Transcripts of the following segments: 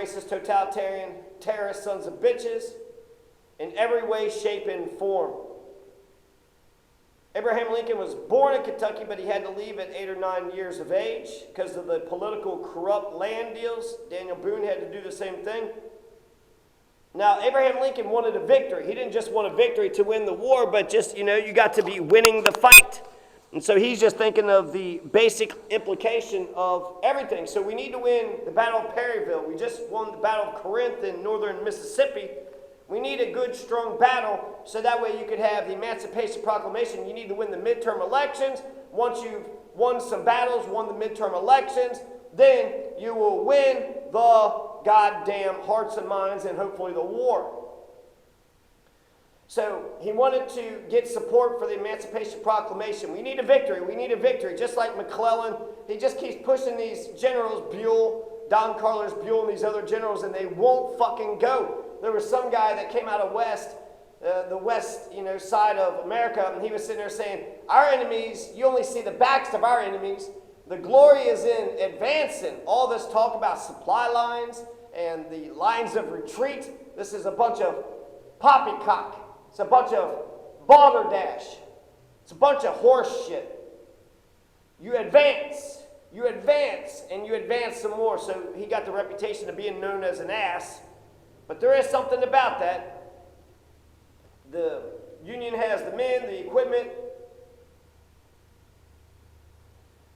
racist, totalitarian, terrorist sons of bitches in every way, shape, and form. Abraham Lincoln was born in Kentucky, but he had to leave at 8 or 9 years of age because of the political corrupt land deals. Daniel Boone had to do the same thing. Now, Abraham Lincoln wanted a victory. He didn't just want a victory to win the war, but just, you got to be winning the fight. And so he's just thinking of the basic implication of everything. So we need to win the Battle of Perryville. We just won the Battle of Corinth in northern Mississippi. We need a good, strong battle so that way you could have the Emancipation Proclamation. You need to win the midterm elections. Once you've won some battles, won the midterm elections, then you will win the goddamn hearts and minds and hopefully the war. So he wanted to get support for the Emancipation Proclamation. We need a victory. We need a victory. Just like McClellan, he just keeps pushing these generals, Buell, Don Carlos Buell, and these other generals, and they won't fucking go. There was some guy that came out of the west, side of America, and he was sitting there saying, our enemies, you only see the backs of our enemies. The glory is in advancing. All this talk about supply lines and the lines of retreat, this is a bunch of poppycock. It's a bunch of balderdash. It's a bunch of horse shit. You advance, and you advance some more. So he got the reputation of being known as an ass. But there is something about that. The Union has the men, the equipment.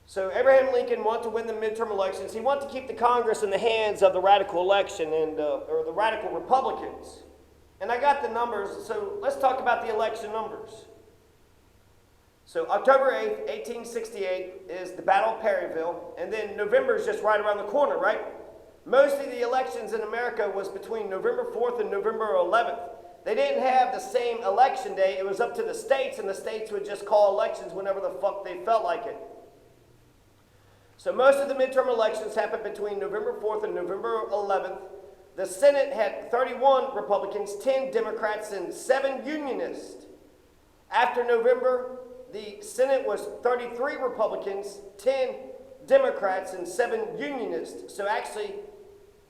So Abraham Lincoln wanted to win the midterm elections. He wanted to keep the Congress in the hands of the radical election or the radical Republicans. And I got the numbers, so let's talk about the election numbers. So October 8th, 1868 is the Battle of Perryville, and then November is just right around the corner, right? Most of the elections in America was between November 4th and November 11th. They didn't have the same election day. It was up to the states, and the states would just call elections whenever the fuck they felt like it. So most of the midterm elections happened between November 4th and November 11th. The Senate had 31 Republicans, 10 Democrats, and 7 Unionists. After November, the Senate was 33 Republicans, 10 Democrats, and 7 Unionists. So actually,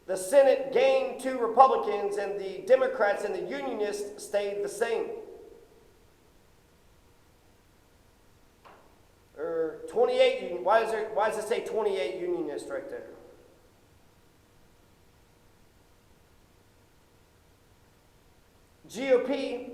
the Senate gained 2 Republicans, and the Democrats and the Unionists stayed the same. 28 why does it say 28 Unionists right there? GOP,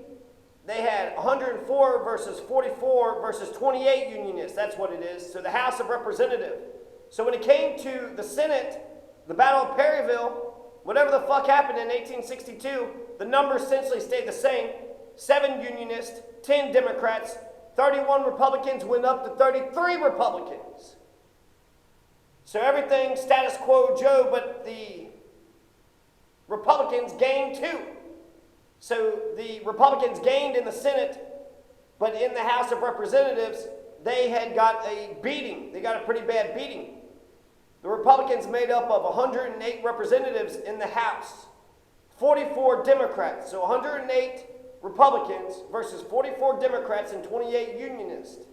they had 104 versus 44 versus 28 Unionists. That's what it is. So the House of Representatives. So when it came to the Senate, the Battle of Perryville, whatever the fuck happened in 1862, the numbers essentially stayed the same. 7 Unionists, 10 Democrats, 31 Republicans went up to 33 Republicans. So everything status quo Joe, but the Republicans gained 2. So the Republicans gained in the Senate, but in the House of Representatives, they had got a beating. They got a pretty bad beating. The Republicans made up of 108 representatives in the House, 44 Democrats. So 108 Republicans versus 44 Democrats and 28 Unionists.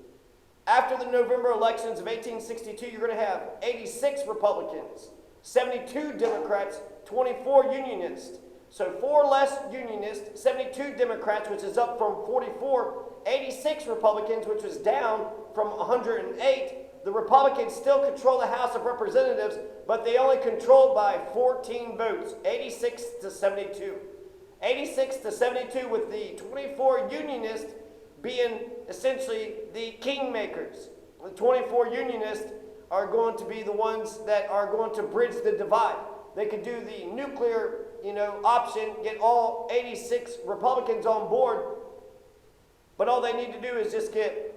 After the November elections of 1862, you're going to have 86 Republicans, 72 Democrats, 24 Unionists. So 4 less Unionists, 72 Democrats, which is up from 44, 86 Republicans, which was down from 108. The Republicans still control the House of Representatives, but they only controlled by 14 votes, 86 to 72. 86 to 72 with the 24 Unionists being essentially the kingmakers. The 24 Unionists are going to be the ones that are going to bridge the divide. They could do the nuclear, option, get all 86 Republicans on board, but all they need to do is just get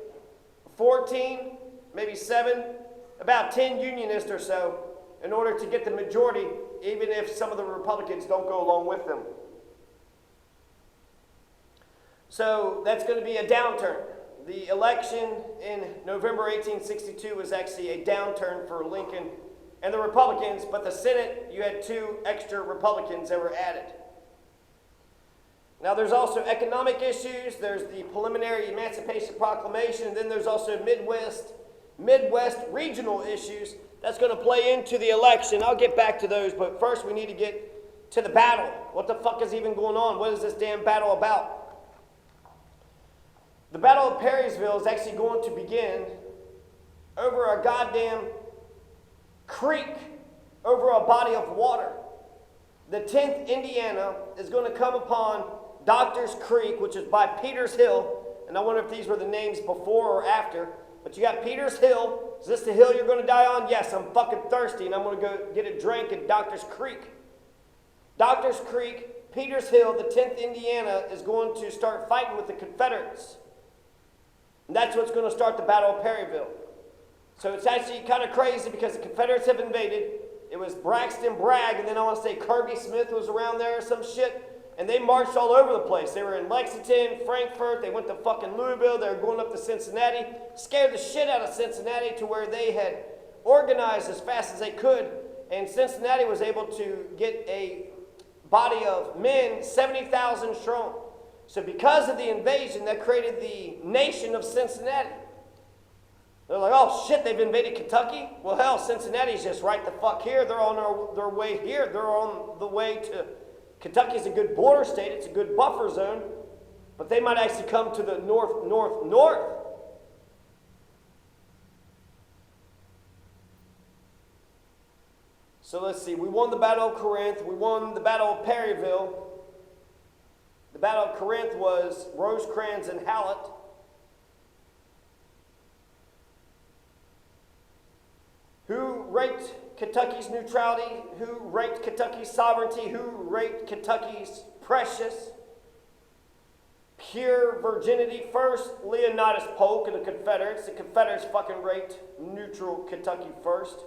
14, maybe 7, about 10 Unionists or so in order to get the majority, even if some of the Republicans don't go along with them. So that's going to be a downturn. The election in November 1862 was actually a downturn for Lincoln and the Republicans, but the Senate, you had 2 extra Republicans that were added. Now there's also economic issues, there's the preliminary Emancipation Proclamation, and then there's also Midwest regional issues that's going to play into the election. I'll get back to those, but first we need to get to the battle. What the fuck is even going on? What is this damn battle about? The Battle of Perryville is actually going to begin over a goddamn creek, over a body of water. The 10th Indiana is going to come upon Doctor's Creek, which is by Peters Hill, and I wonder if these were the names before or after, but you got Peters Hill. Is this the hill you're going to die on? Yes, I'm fucking thirsty, and I'm going to go get a drink at Doctor's Creek. Doctor's Creek, Peters Hill, the 10th Indiana is going to start fighting with the Confederates. And that's what's going to start the Battle of Perryville. So it's actually kind of crazy because the Confederates have invaded. It was Bragg, and then I want to say Kirby Smith was around there or some shit. And they marched all over the place. They were in Lexington, Frankfort, they went to fucking Louisville, they were going up to Cincinnati. Scared the shit out of Cincinnati to where they had organized as fast as they could. And Cincinnati was able to get a body of men, 70,000 strong. So because of the invasion, that created the nation of Cincinnati. They're like, oh shit, they've invaded Kentucky? Well, hell, Cincinnati's just right the fuck here. They're on their way here. They're on the way to... Kentucky's a good border state. It's a good buffer zone. But they might actually come to the north. So let's see. We won the Battle of Corinth. We won the Battle of Perryville. The Battle of Corinth was Rosecrans and Hallett. Who raped Kentucky's neutrality? Who raped Kentucky's sovereignty? Who raped Kentucky's precious, pure virginity? First, Leonidas Polk and the Confederates. The Confederates fucking raped neutral Kentucky first.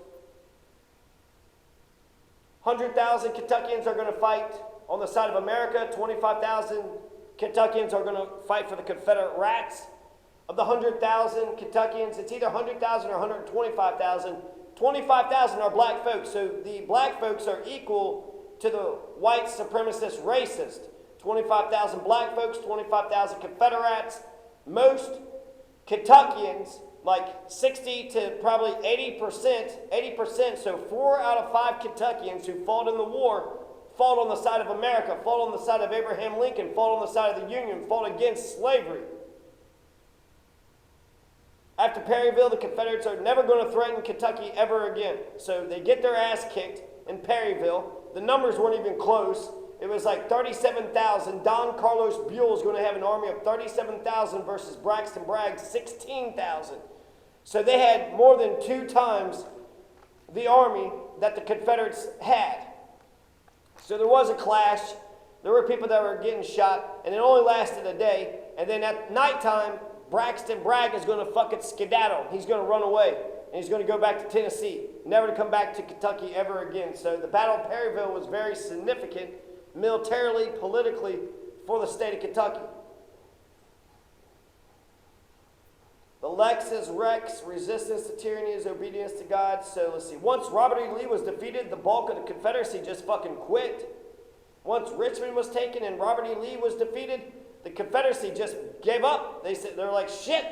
100,000 Kentuckians are going to fight on the side of America. 25,000 Kentuckians are going to fight for the Confederate rats. Of the 100,000 Kentuckians, it's either 100,000 or 125,000. 25,000 are black folks, so the black folks are equal to the white supremacist racist. 25,000 black folks, 25,000 Confederates. Most Kentuckians, like 60 to probably 80%, so 4 out of 5 Kentuckians who fought in the war fought on the side of America, fought on the side of Abraham Lincoln, fought on the side of the Union, fought against slavery. After Perryville, the Confederates are never going to threaten Kentucky ever again. So they get their ass kicked in Perryville. The numbers weren't even close. It was like 37,000. Don Carlos Buell is going to have an army of 37,000 versus Braxton Bragg's 16,000. So they had more than 2 times the army that the Confederates had. So there was a clash. There were people that were getting shot, and it only lasted a day. And then at nighttime, Braxton Bragg is going to fucking skedaddle. He's going to run away, and he's going to go back to Tennessee, never to come back to Kentucky ever again. So the Battle of Perryville was very significant militarily, politically, for the state of Kentucky. The Lex is Rex, resistance to tyranny is obedience to God. So let's see. Once Robert E. Lee was defeated, the bulk of the Confederacy just fucking quit. Once Richmond was taken and Robert E. Lee was defeated, the Confederacy just gave up. They're like, shit.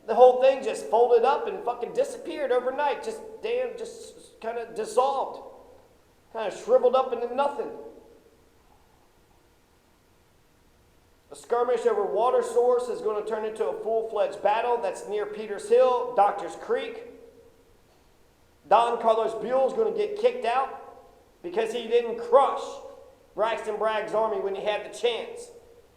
The whole thing just folded up and fucking disappeared overnight. Just kind of dissolved. Kind of shriveled up into nothing. A skirmish over water source is going to turn into a full-fledged battle. That's near Peters Hill, Doctor's Creek. Don Carlos Buell is going to get kicked out because he didn't crush Braxton Bragg's army when he had the chance.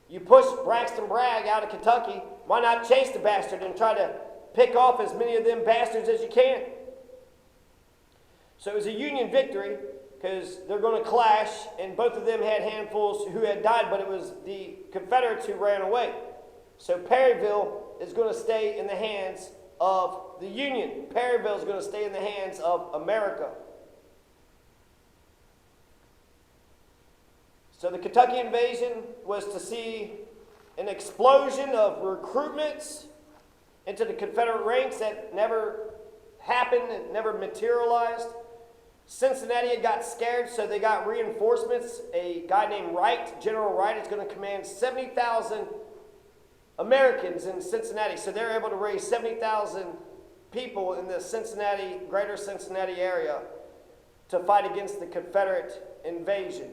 You push Braxton Bragg out of Kentucky, why not chase the bastard and try to pick off as many of them bastards as you can? So it was a Union victory because they're going to clash, and both of them had handfuls who had died, but it was the Confederates who ran away. So Perryville is going to stay in the hands of the Union. Perryville is going to stay in the hands of America. So the Kentucky invasion was to see an explosion of recruitments into the Confederate ranks that never happened, it never materialized. Cincinnati had got scared, so they got reinforcements. A guy named Wright, General Wright, is going to command 70,000 Americans in Cincinnati. So they're able to raise 70,000 people in the greater Cincinnati area to fight against the Confederate invasion.